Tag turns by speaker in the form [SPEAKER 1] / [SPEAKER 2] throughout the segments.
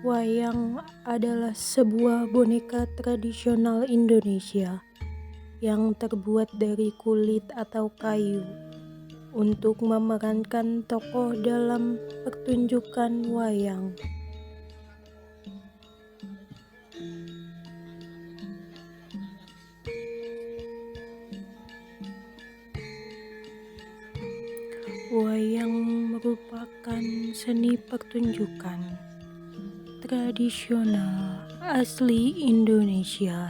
[SPEAKER 1] Wayang adalah sebuah boneka tradisional Indonesia yang terbuat dari kulit atau kayu untuk memerankan tokoh dalam pertunjukan wayang. Wayang merupakan seni pertunjukan tradisional asli Indonesia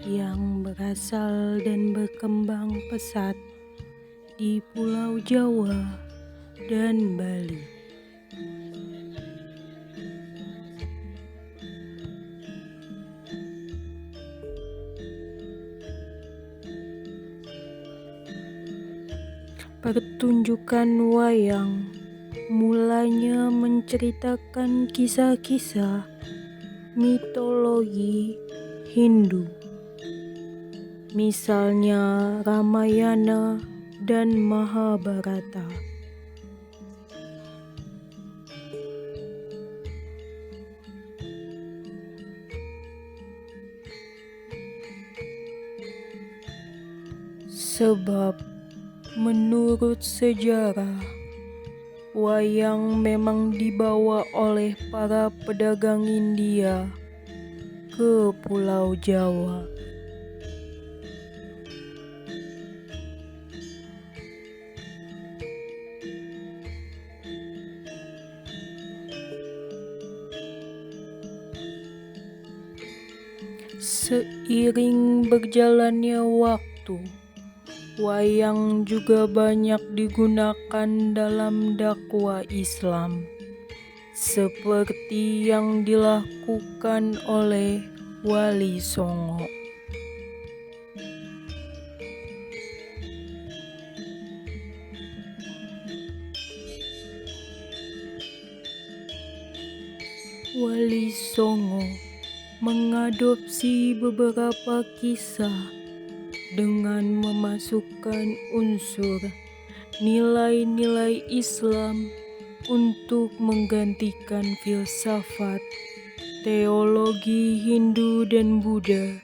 [SPEAKER 1] yang berasal dan berkembang pesat di Pulau Jawa dan Bali. Pertunjukan wayang mulanya menceritakan kisah-kisah mitologi Hindu, misalnya Ramayana dan Mahabharata. Sebab menurut sejarah, wayang memang dibawa oleh para pedagang India ke Pulau Jawa. Seiring berjalannya waktu, wayang juga banyak digunakan dalam dakwah Islam, seperti yang dilakukan oleh Wali Songo. Wali Songo mengadopsi beberapa kisah dengan memasukkan unsur nilai-nilai Islam untuk menggantikan filsafat, teologi Hindu dan Buddha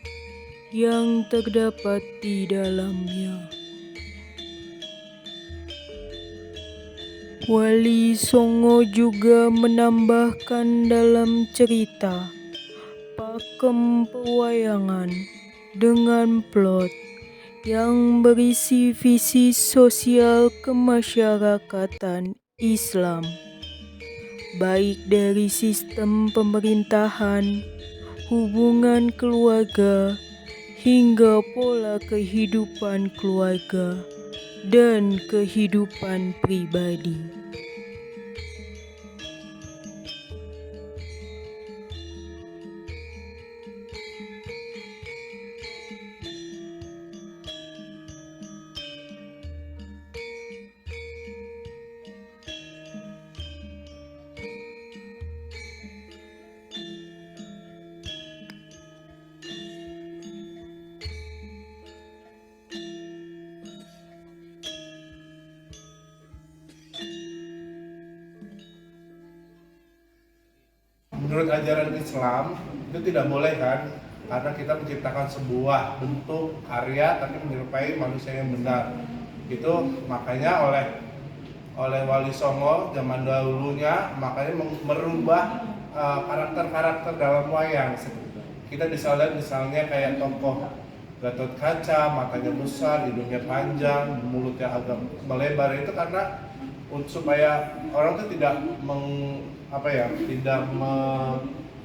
[SPEAKER 1] yang terdapat di dalamnya. Wali Songo juga menambahkan dalam cerita pakem pewayangan dengan plot yang berisi visi sosial kemasyarakatan Islam, baik dari sistem pemerintahan, hubungan keluarga, hingga pola kehidupan keluarga dan kehidupan pribadi.
[SPEAKER 2] Menurut ajaran Islam itu tidak boleh kan, karena kita menciptakan sebuah bentuk karya tapi menyerupai manusia yang benar. Itu makanya oleh Wali Songo zaman dahulunya makanya merubah karakter-karakter dalam wayang. Kita bisa lihat misalnya kayak tokoh Gatot Kaca, matanya besar, hidungnya panjang, mulutnya agak melebar, itu karena supaya orang tuh tidak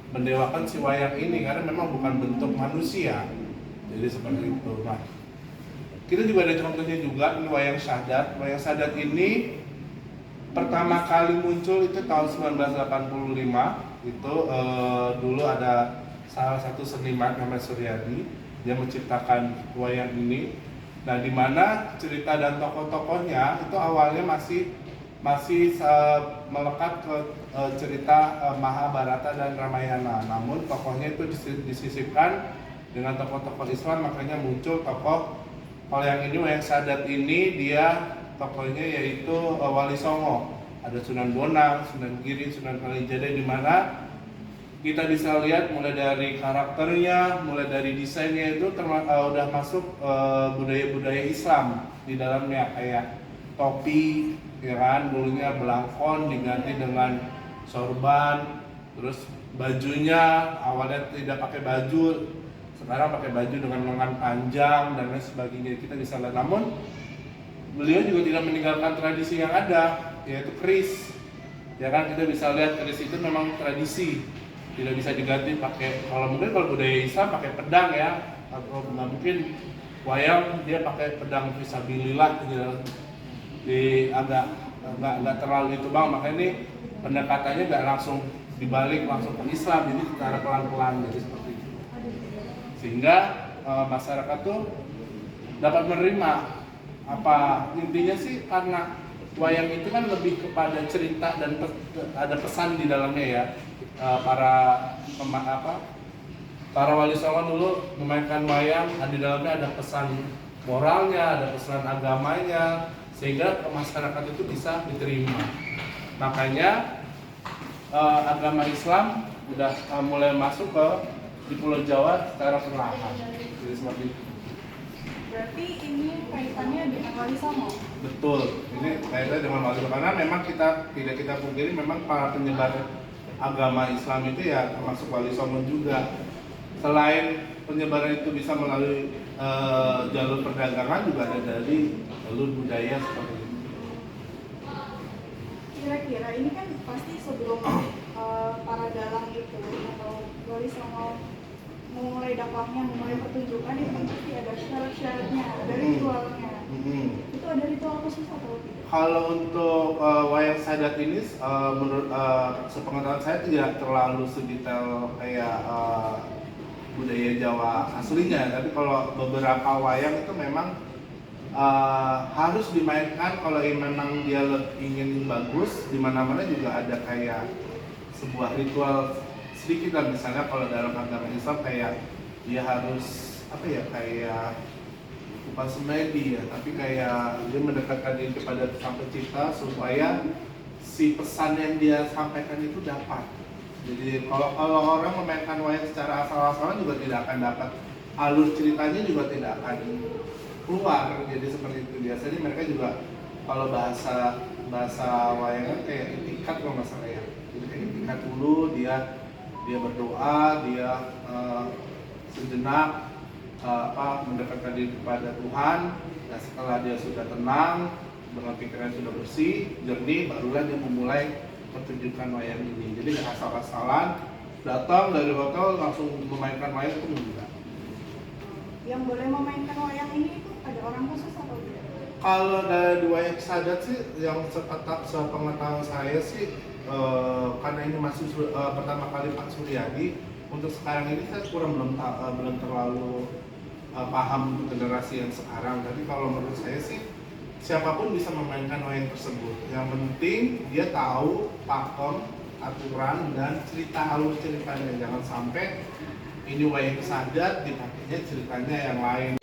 [SPEAKER 2] mendewakan si wayang ini, karena memang bukan bentuk manusia. Jadi seperti itu. Nah, kita juga ada contohnya juga di wayang Sadat. Wayang Sadat ini pertama kali muncul itu tahun 1985. Itu dulu ada salah satu seniman namanya Suryadi, dia menciptakan wayang ini. Nah, di mana cerita dan tokoh-tokohnya itu awalnya masih melekat ke cerita Mahabharata dan Ramayana. Namun tokohnya itu disisipkan dengan tokoh-tokoh Islam, makanya muncul tokoh wayang ini. Wayang Sadat ini dia tokohnya yaitu Wali Songo. Ada Sunan Bonang, Sunan Giri, Sunan Kalijaga, di mana kita bisa lihat mulai dari karakternya, mulai dari desainnya itu udah masuk budaya-budaya Islam di dalamnya, kayak topi, ya kan, dulunya belangkon diganti dengan sorban, terus bajunya awalnya tidak pakai baju, sekarang pakai baju dengan lengan panjang dan lain sebagainya, kita bisa lihat. Namun beliau juga tidak meninggalkan tradisi yang ada, yaitu keris, ya kan. Kita bisa lihat keris itu memang tradisi, tidak bisa diganti pakai, kalau budaya Islam pakai pedang ya, atau nggak mungkin wayang dia pakai pedang fisabilillah gitu, agak terlalu itu bang. Makanya ini pendekatannya nggak langsung dibalik langsung ke Islam, jadi secara pelan-pelan, jadi seperti itu, sehingga masyarakat tuh dapat menerima. Apa intinya sih, karena wayang itu kan lebih kepada cerita dan ada pesan di dalamnya ya. Para wali songo dulu memainkan wayang, di dalamnya ada pesan moralnya, ada pesan agamanya, sehingga masyarakat itu bisa diterima. Makanya agama Islam udah mulai masuk di Pulau Jawa secara perlahan. Jadi seperti itu.
[SPEAKER 3] Berarti ini kaitannya dengan Wali Songo?
[SPEAKER 2] Betul, ini kaitannya dengan Wali Songo, karena memang tidak kita pungkiri, memang para penyebar agama Islam itu ya termasuk Wali Songo juga. Selain penyebaran itu bisa melalui jalur perdagangan, juga ada dari jalur budaya seperti itu.
[SPEAKER 3] Kira-kira ini kan pasti sebelum para dalang itu atau Wali Songo memulai dakwahnya, memulai pertunjukan, itu kan pasti ada syarat-syaratnya, ada ritualnya. Itu ada ritual khusus atau tidak?
[SPEAKER 2] Kalau untuk wayang sadat ini, menurut sepengetahuan saya tidak terlalu sedetail kayak budaya Jawa aslinya. Tapi kalau beberapa wayang itu memang harus dimainkan kalau memang dia ingin bagus. Di mana-mana juga ada kayak sebuah ritual sedikit lah. Misalnya kalau dalam agama Islam kayak dia harus kayak bukan semedi ya, tapi kayak dia mendekatkan diri kepada Sang Pencipta supaya si pesan yang dia sampaikan itu dapat. Jadi kalau orang memainkan wayang secara asal-asalan juga tidak akan dapat alur ceritanya, juga tidak akan keluar. Jadi seperti itu. Biasanya mereka juga kalau bahasa wayangan kayak itikat kalau nggak salah ya. Jadi kayak itikat dulu, dia berdoa, dia sejenak mendekatkan diri kepada Tuhan. Dan setelah dia sudah tenang, dengan pikiran sudah bersih, jernih, barulah dia memulai pertunjukan wayang ini. Jadi nggak asal-asalan datang dari hotel langsung memainkan wayang, itu enggak.
[SPEAKER 3] Yang boleh memainkan wayang ini itu ada orang khusus atau tidak?
[SPEAKER 2] Kalau dari wayang sadat sih, yang sepengetahuan saya sih, karena ini masih pertama kali Pak Suryadi, untuk sekarang ini saya belum terlalu paham generasi yang sekarang. Tapi kalau menurut saya sih, siapapun bisa memainkan wayang tersebut. Yang penting dia tahu pakem, aturan, dan alur ceritanya. Jangan sampai ini wayang sadat dipakainya ceritanya yang lain.